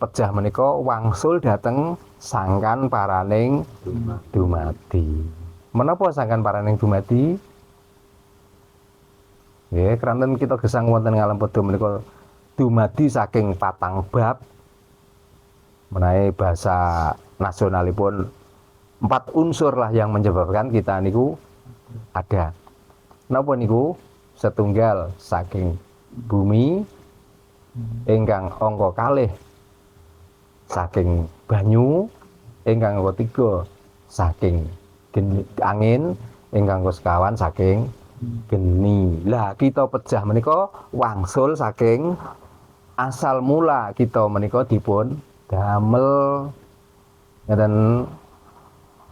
pejah menika wangsul dhateng sangkan paraning dumadi. Menapa sangkan paraning dumadi? Nggih, kranten kita gesang wonten ngalam pada menika dumadi saking 4 bab. Menawi bahasa nasionalipun 4 unsur lah yang menyebabkan kita niku ada. Napa niku? Setunggal saking bumi, ingkang angka kalih saking banyu, ingkang angka 3 saking angin, ingkang angka sekawan saking geni. Lah kita pejah menika wangsul saking asal mula kita menika dipun damel. Ngeten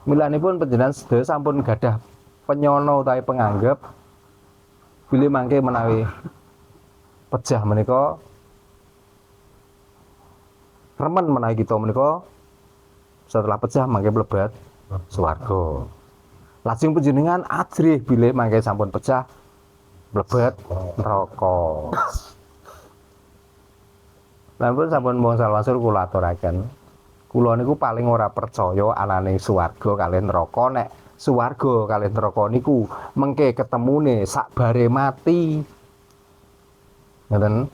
milanipun panjenengan sedaya sampun gadah penyono utawi penganggep bilih mangke menawi pejah menika remen menawi kita menika setelah pejah mangke mlebet swarga. Lajeng panjenengan ajrih bilih mangke sampun pejah mlebet neraka. Lampun sampun wangsul kula aturaken. Kula niku paling ora percaya ananing swarga kaliyan neraka nek swarga kaliyan neraka niku mengke ketemune sakbare mati. Ngoten.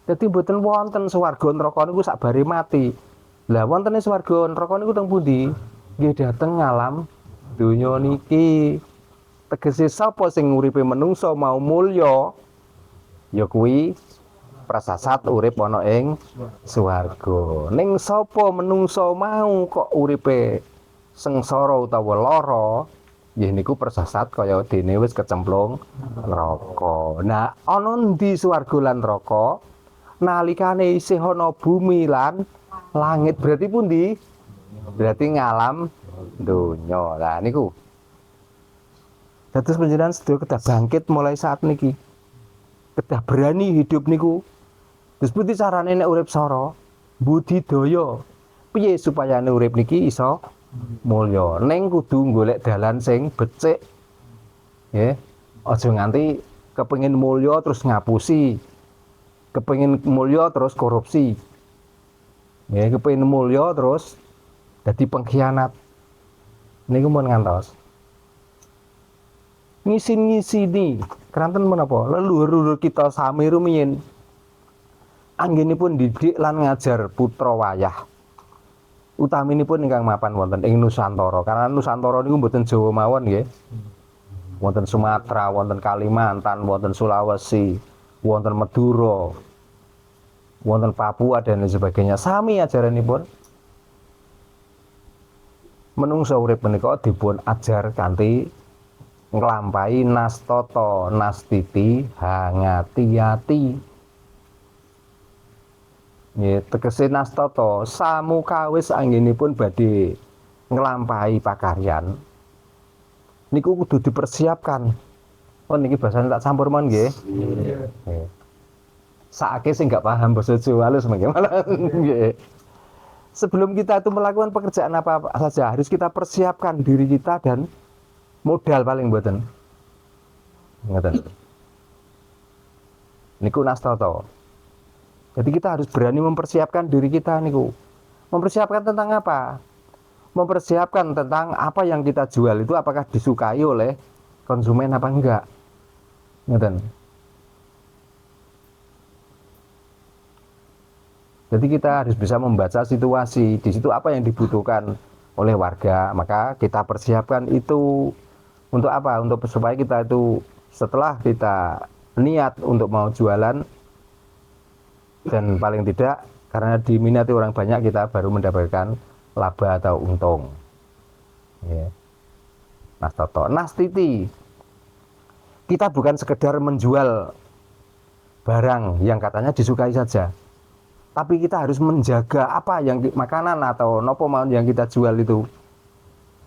Dadi mboten wonten swarga neraka niku sakbare mati. Lah wontene swarga neraka niku teng pundi? Nggih dhateng ngalam donya niki. Tegese sapa sing uripe menungso mau mulya ya kuwi prasasat urip ana ing swarga. Ning sapa menungso mau kok uripe sengsara utawa lara, nggih niku prasasat kaya dene wis kecemplung neraka. Nah, ana ndi swarga lan neraka? Nalikane isih ana bumi lan langit, berarti pundi? Berarti ngalam donya. Lah niku. Dados panjenengan sedaya kedah bangkit mulai saat niki. Kedah berani hidup niku. Terus pundi carane nek urip sara? Budidaya. Piye supaya urip niki iso mulya? Ning kudu golek dalan sing becik. Nggih. Aja nganti kepengin mulya terus ngapusi. Kepengin mulya terus korupsi. Nggih, kepengin mulya terus dadi pengkhianat. Niku mun ngantos. Ngisin-ngisini kranten menapa? Leluhur-leluhur kita sami rumiyin anggenipun didik lan ngajar putra wayah. Utaminipun ingkang mapan wonten ing Nusantara. Karena Nusantara niku mboten Jawa mawon nggih. Wonten Sumatera, wonten Kalimantan, wonten Sulawesi, wonten Madura, wonten Papua dan sebagainya. Sami ajaranipun. Menungsa urip menika dipun ajar kanthi nglampahi nastata, nastiti, hangati-ati. Nggih, tegese nastata samukawis anggenipun badhe nglampahi pakaryan. Niku kudu dipersiapkan. Oh niki basane tak campur mon nggih. Nggih. Saake sing enggak paham basa Jawa halus mangke malah nggih. Sebelum kita itu melakukan pekerjaan apa saja harus kita persiapkan diri kita dan modal paling mboten. Ngoten. Niku nastata. Jadi kita harus berani mempersiapkan diri kita niku. Mempersiapkan tentang apa? Mempersiapkan tentang apa yang kita jual itu apakah disukai oleh konsumen apa enggak. Ngoten. Jadi kita harus bisa membaca situasi di situ apa yang dibutuhkan oleh warga, maka kita persiapkan itu untuk apa? Untuk supaya kita itu setelah kita niat untuk mau jualan dan paling tidak karena diminati orang banyak kita baru mendapatkan laba atau untung. Ya. Nastata, nastiti. Kita bukan sekedar menjual barang yang katanya disukai saja. Tapi kita harus menjaga apa yang makanan atau nopo mau yang kita jual itu.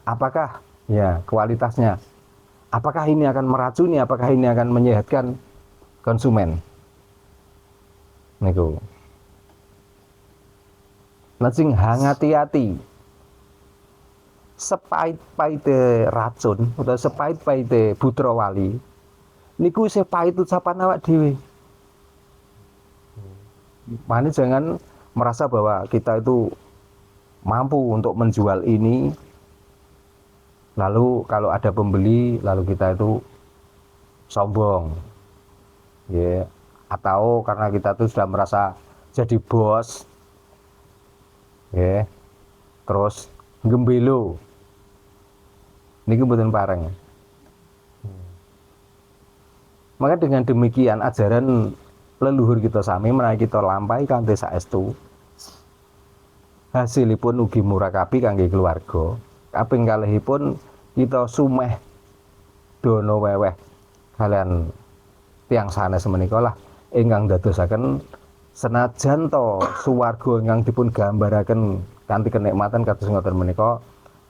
Apakah ya kualitasnya? Apakah ini akan meracuni? Apakah ini akan menyehatkan konsumen? Niku. Lajeng hangati-ati. Sepait-paite racun atau sepait-paite putra wali. Niku isih pait ucapan awak dhewe. Makanya jangan merasa bahwa kita itu mampu untuk menjual ini, lalu kalau ada pembeli lalu kita itu sombong, ya. Atau karena kita tuh sudah merasa jadi bos, ya, terus gembelo, ini mboten pareng. Maka dengan demikian ajaran leluhur kita sami menawi kita lampahi kanthi saestu, hasilipun ugi murakabi kangge keluarga. Kaping kalihipun kita sumeh dono weweh kalian tiang sanes menika lah ingkang dadosaken senajan to suwarga ingkang dipun gambaraken kanthi kenikmatan kados ngoten menika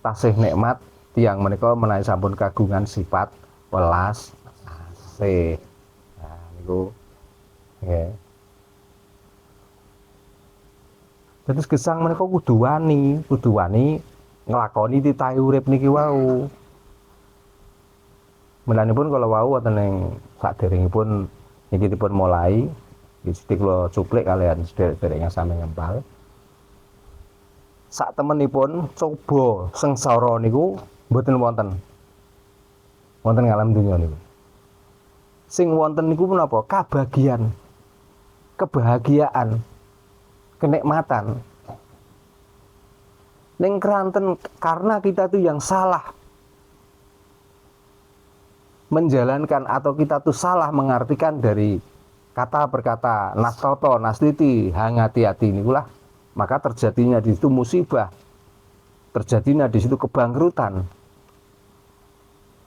tasih nikmat tiang menika menawi sampun kagungan sifat welas asih. Nah niku nggih. Terus gesang menika kudu wani nglakoni titahe urip niki wau. Melanipun kalau wau wonten ing saderengipun niki dipun mulai iki kula cuplik kalian sederek-sederek yang sami ngempal. Sak temenipun coba sengsara niku mboten wonten. Wonten ngalam donya niku. Sing wonten niku menapa? Kabagian, kebahagiaan, kenikmatan. Ning kranten karena kita tuh yang salah menjalankan atau kita tuh salah mengartikan dari kata berkata nastoto nastiti hangati-hati nikulah, maka terjadinya di situ musibah, terjadinya di situ kebangkrutan.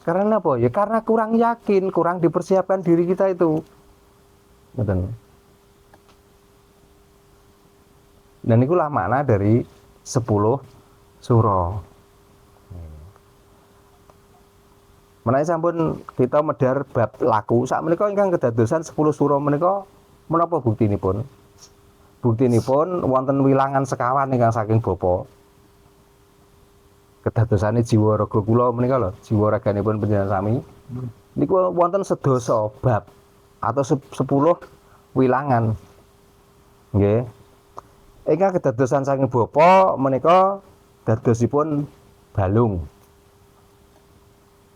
Karena apa? Ya karena kurang yakin, kurang dipersiapkan diri kita itu. Betul. Dan itulah makna dari 10 suro. Menawi sampun kita medhar bab laku, sakmenika ingkang kedadosan 10 suro menika menapa buktinipun? Buktinipun wonten wilangan sekawan ingkang saking bapa. Kedadosane jiwa raga kula menika lho, jiwa raganipun panjenengan sami. Niku wonten sedasa bab atau 10 wilangan. Nggih. Ingkang kedadosan saking bapa menika dadosipun balung.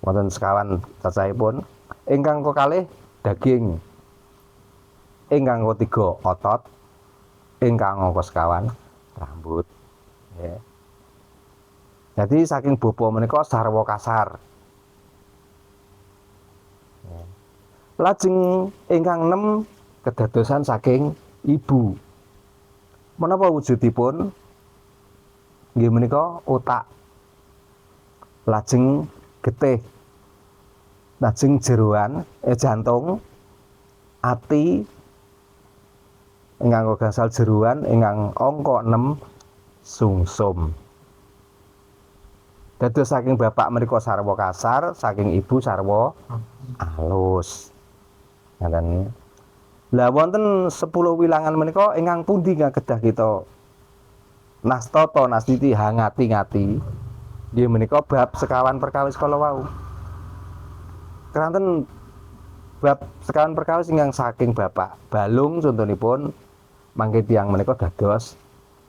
Wonten sekawan cacahipun. Ingkang kekalih daging. Ingkang ketiga otot. Ingkang sekawan rambut. Nggih. Jadi saking bapa menika sarwa kasar. Lajeng ingkang 6 kedadosan saking ibu. Menapa wujudipun? Nggih menika otak. Lajeng getih. Lajeng jeroan, jantung, ati, ingkang gangsal jeroan, ingkang angka 6 sungsum. Dados saking bapak menika sarwa kasar, saking ibu sarwa alus. Ngaten. Lah wonten 10 wilangan menika ingkang pundi ingkang kedah kita nastata nastiti hangati-ngati. Nggih menika bab sekawan perkawis kala wau. Keranten bab sekawan perkawis ingkang saking bapak balung contonipun mangke tiyang menika dados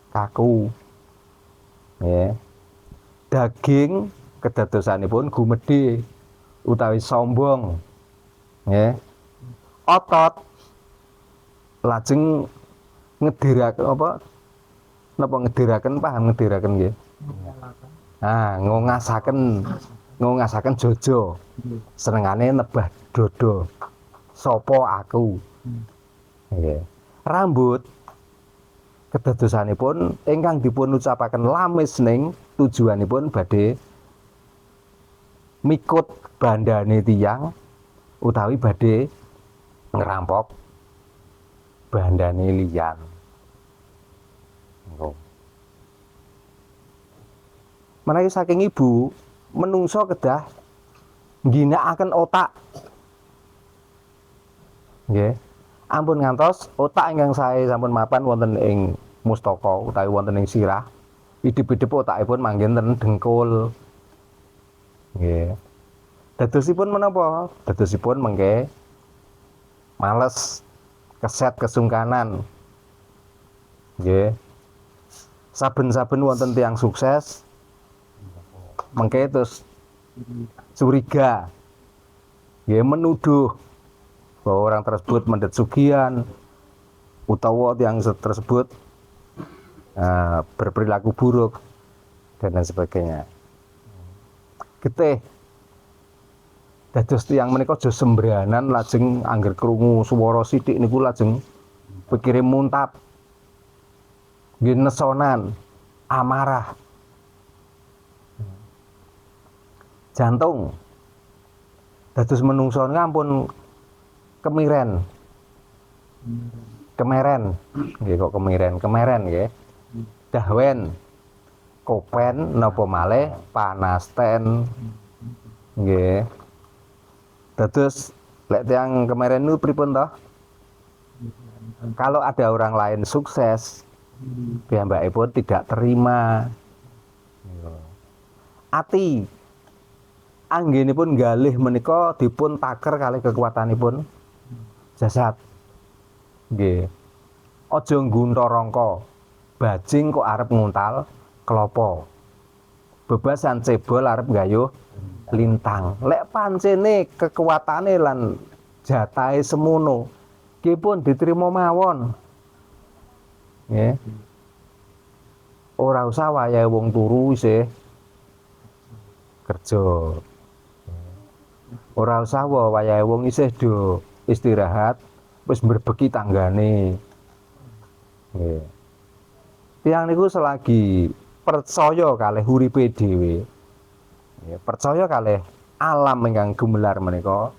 kaku. Nggih. Daging kedadosanipun gumedhe utawi sombong. Nggih. Otot lajeng ngediraken apa? Napa ngediraken paham ngediraken nggih? Nah, ngongasaken jojo. Senengane nebah dodo. Sapa aku? Nggih. Rambut kedadosanipun ingkang dipun ucapaken lamis ning tujuanipun badhe mikut bandane tiyang utawi badhe ngerampok bandane liyan. Menawi saking ibu menungso kedah ngginakaken otak. Nggih. Ampun ngantos otak ingkang sae sampun mapan wonten ing mustaka utawi wonten ing sirah. Idep-idep otakipun manggen ten dengkul. Nggih. Dadosipun menapa? Dadosipun mengke males, keset, kesungkanan. Nggih. Saben-saben wonten tiyang sukses mengke terus curiga. Nggih, menuduh bahwa orang tersebut mendet sugihan utawa tiyang tersebut berperilaku buruk dan lain sebagainya. Getih dados tiyang menika aja sembranan lajeng angger krungu swara sithik niku lajeng pikire muntap. Nggih, nesonan, amarah. Jantung. Dados menungso ampun kemiren. Kemeren. Nggih kok kemeren nggih. Dahwen. Kopen napa malih panasten. Nggih. Dados lek tiyang kemeren niku pripun toh? Kalau ada orang lain sukses, piyambakipun tidak terima. Ati anggenipun galih menika dipun taker kalih kekuatanipun jasad. Nggih. Aja nggunta rangka. Bajing kok arep nguntal klopo. Bebasan cebol arep nggayuh lintang. Lek pancene kekuatane lan jatahe semono, nggih pun diterima mawon. Nggih. Ora usah wayahe wong turu isih kerja. Ora usah wayahe wong isih do istirahat wis mbrebeki tanggane. Nggih. Tiyang niku selagi percaya kalih uripe dhewe, percaya kalih alam ingkang gumelar menika,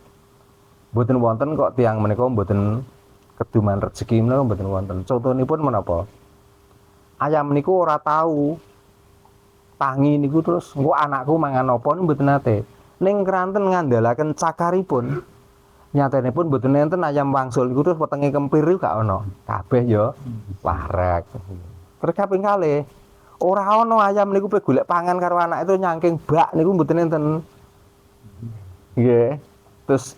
mboten wonten kok tiyang menika mboten keduman rezeki menika mboten wonten. Contonipun menapa? Ayam niku ora tahu tangi niku terus engko anakku mangan apa niku mboten nate. Ning kranten ngandhalaken cakaripun, nyatenipun mboten enten ayam wangsul niku terus wetenge kempir niku gak ana. Kabeh ya wareg. Terus kaping kalih, ora ana ayam niku pe golek pangan karo anak itu nyangking bak niku mboten enten. Nggih. Terus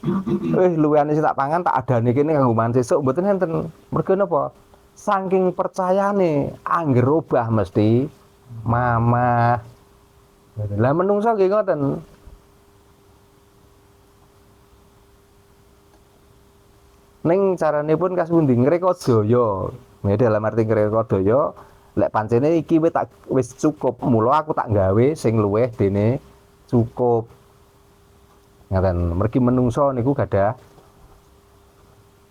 luwihane sing tak pangan tak adane kene kanggo mangan sesuk mboten enten. Mergo napa? Saking percayane angger obah mesti mamah. Lah menungso nggih ngoten. Ning caranipun kaspundi ngrekodaya. Nggih dalam arti ngrekodaya lek pancene iki wis cukup, mula aku tak gawe sing luwih dene cukup. Ngaten, mergi menungso niku gadah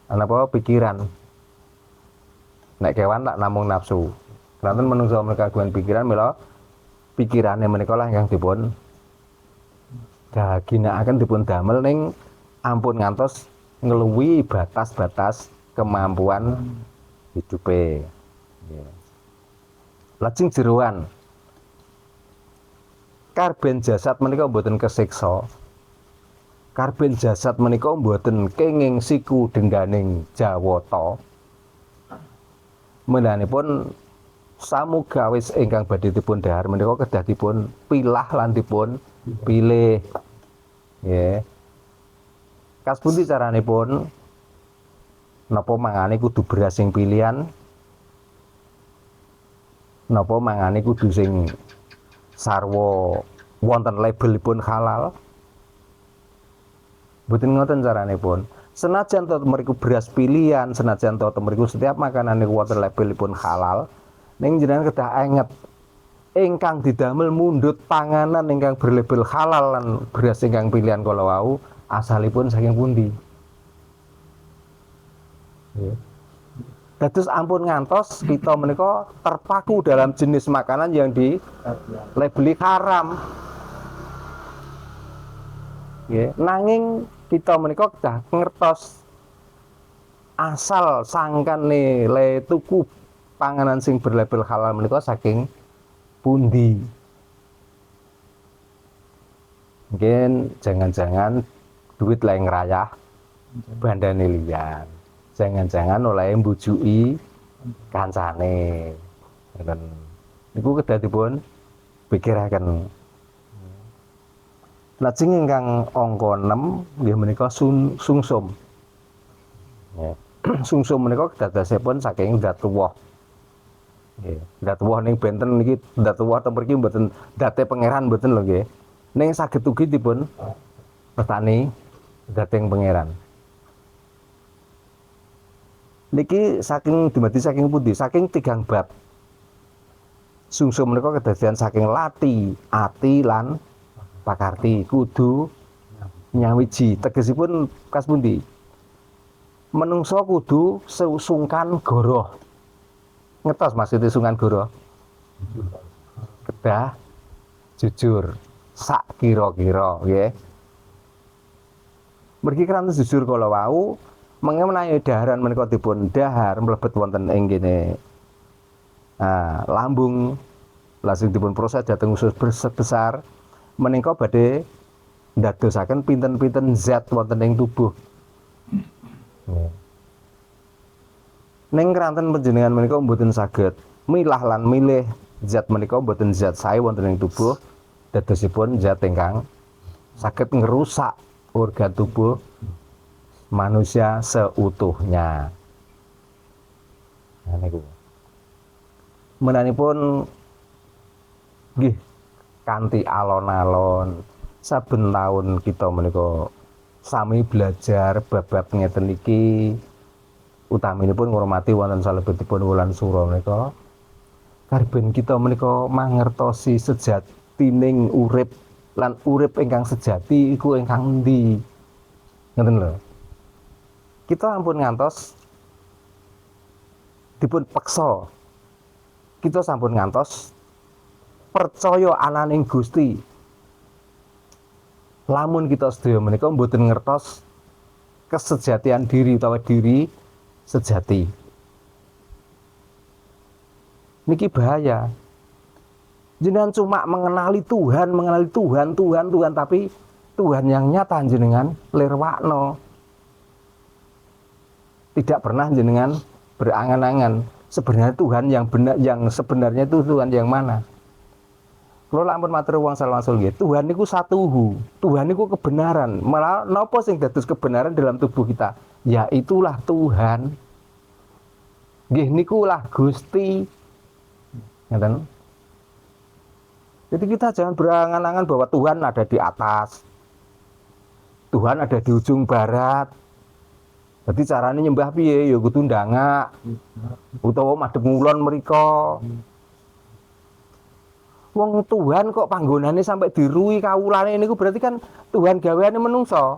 apa pikiran. Nek kewan tak namung nafsu. Kanten menungso mereka kagungan pikiran mila pikirane menika lah ingkang dipun ginakaken dipun damel ning ampun ngantos ngluwihi batas-batas kemampuan hidupe. Nggih. Lajeng jeroan karben jasad menika mboten kesiksa. Karben jasad menika mboten kenging siku dengganing jawata. Menanipun samugawis ingkang badhe dipun dhahar menika kedah dipun pilah lan dipun pilih. Nggih. Kaspundi caranipun? Napa mangane kudu beras sing pilihan? Napa mangane kudu sing sarwa wonten labelipun halal? Mboten ngoten caranipun. Senajan to mriku beras pilihan, senajan to mriku setiap makanan niku wonten labelipun halal, ning jenengan kedah anget ingkang didamel mundhut panganan ingkang berlabel halal lan beras ingkang pilihan kala wau asalipun saking pundi? Nggih. Dados ampun ngantos kita menika terpaku dalam jenis makanan yang di labeli haram. Nggih, nanging kita menika kedah ngertos asal sangkane le tuku panganan sing berlabel halal menika saking pundi. Mungkin jangan-jangan duit lae ngrayah bandane liyan. Jangan-jangan oleh mbujuki kancane. Ngoten. Niku kedah dipun pikiraken. Lajeng ingkang angka 6 nggih menika sungsum. Ya. Sungsum menika kedadosipun saking zat tuwuh. Nggih. Datuwuh ning benten niki datuwuh teng mriki mboten date pangeran mboten lho nggih. Ning saged ugi dipun petani dateng pangeran. Niki saking dumadi saking pundi? Saking 3 bab. Sungsum menika kedadian saking lati, ati lan pakarti. Kudu nyawiji. Tegesipun kas pundi? Menungso kudu sungkan goroh. Ngetos maksudnya sungkan goroh? Kedah jujur. Sak kira-kira nggih. Mergi keranten jujur kala wau mengenai daharan menika dipun dahar mlebet wonten ing kene lambung lajeng dipun proses dhateng usus besar menika badhe ndadosaken pinten-pinten zat wonten ing tubuh. Ning keranten panjenengan menika mboten saged milah lan milih zat menika mboten zat sae wonten ing tubuh dadosipun zat ingkang saged ngerusak organ tubuh manusia seutuhnya. Nah niku. Menanipun nggih kanthi alon-alon saben taun kita menika sami belajar bab-bab ngeten iki utaminipun ngurmati wonten salebetipun wulan sura menika karben kita menika mangertosi sejatining urip lan urip ingkang sejati iku ingkang endi. Ngoten lho. Kita ampun ngantos dipun peksa. Kita sampun ngantos percaya ananing Gusti. Lamun kita sedaya menika mboten ngertos kesejatian diri utawa diri sejati. Niki bahaya. Jenengan cuma mengenali Tuhan, Tuhan, tapi Tuhan yang nyata jenengan lirwakno. Tidak pernah jenengan berangan-angan sebenarnya Tuhan yang benar, yang sebenarnya itu Tuhan yang mana. Kalau ampun matur wong salwasul nggih, Tuhan niku satuhu. Tuhan niku kebenaran. Malah napa sing dados kebenaran dalam tubuh kita? Ya itulah Tuhan. Nggih niku lah Gusti. Ngeten. Jadi kita jangan berangan-angan bahwa Tuhan ada di atas. Tuhan ada di ujung barat. Jadi caranya nyembah piye ya kudu ndangak utawa madhep ngulon mriko. Wong Tuhan kok panggonane sampai dirui kawulane niku berarti kan Tuhan gaweane menungso.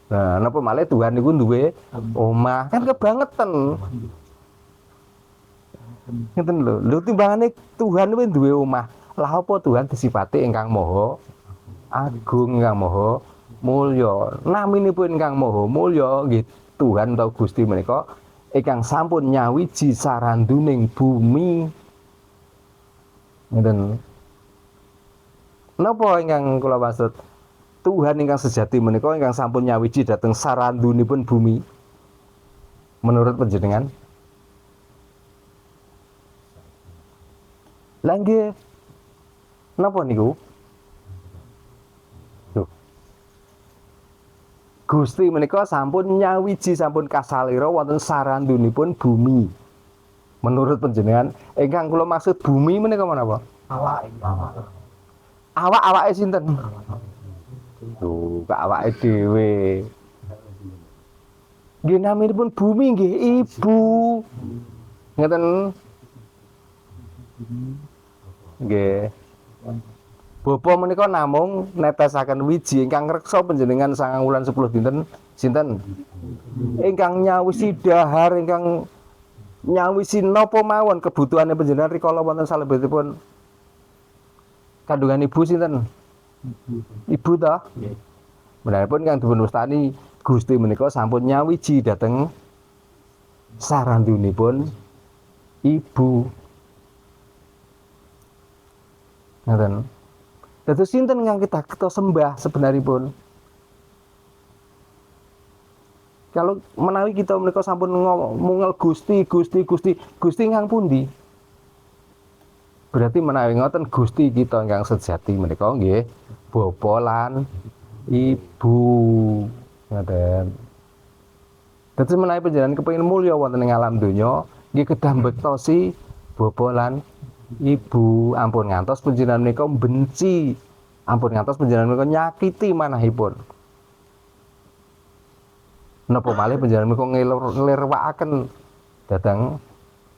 Nah, napa malih Tuhan niku duwe omah? Kan kebangetan. Ngeten lho. Lho timbangane Tuhan kuwi duwe omah. Lah apa Tuhan disifati ingkang maha agung, ingkang maha mulya. Naminipun ingkang maha mulya nggih Tuhan utawa Gusti menika ingkang sampun nyawiji saranduning bumi. Ngeten. Napa ingkang kula maksud? Tuhan ingkang sejati menika ingkang sampun nyawiji dhateng sarandunipun bumi. Menurut panjenengan? Lah nggih. Napa niku? Gusti menika sampun nyawiji sampun kasalira wonten sarandunipun bumi. Menurut panjenengan ingkang kula maksud bumi menika menapa? Awake sinten? Tuh, kak awake dhewe. Nggih naminipun bumi nggih ibu. Ngeten. Nggih. Bapa menika namung netesaken wiji ingkang ngreksa panjenengan 9 wulan 10 dinten sinten? Ingkang nyawisi dahar, ingkang nyawisi napa mawon kebutuhane panjenengan rikala wonten salebetipun kandungan ibu sinten? Ibu ta? Menapun kang dipun wastani Gusti menika sampun nyawiji dhateng sarandunipun ibu. Ngoten. Dados sinten ingkang kita sembah sebenaripun? Kalau menawi kita menika sampun mungel Gusti ingkang pundi? Berarti menawi ngoten Gusti kita ingkang sejati menika nggih bapa lan ibu. Ngoten. Dadi menawi panjenengan kepengin mulya wonten ing alam donya, nggih kedah mbektosi bobolan ibu, ampun ngantos panjenengan menika benci, ampun ngantos panjenengan menika nyakiti manahipun. Napa malih panjenengan menika nglirwakaken dhateng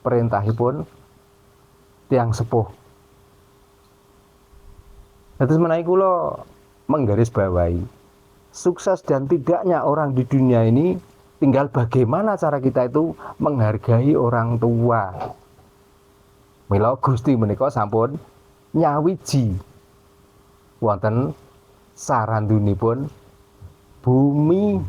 perintahipun tiyang sepuh. Dadi menawi kula menggarisbawahi, sukses dan tidaknya orang di dunia ini tinggal bagaimana cara kita itu menghargai orang tua. Mila Gusti menika sampun nyawiji wonten sarandunipun bumi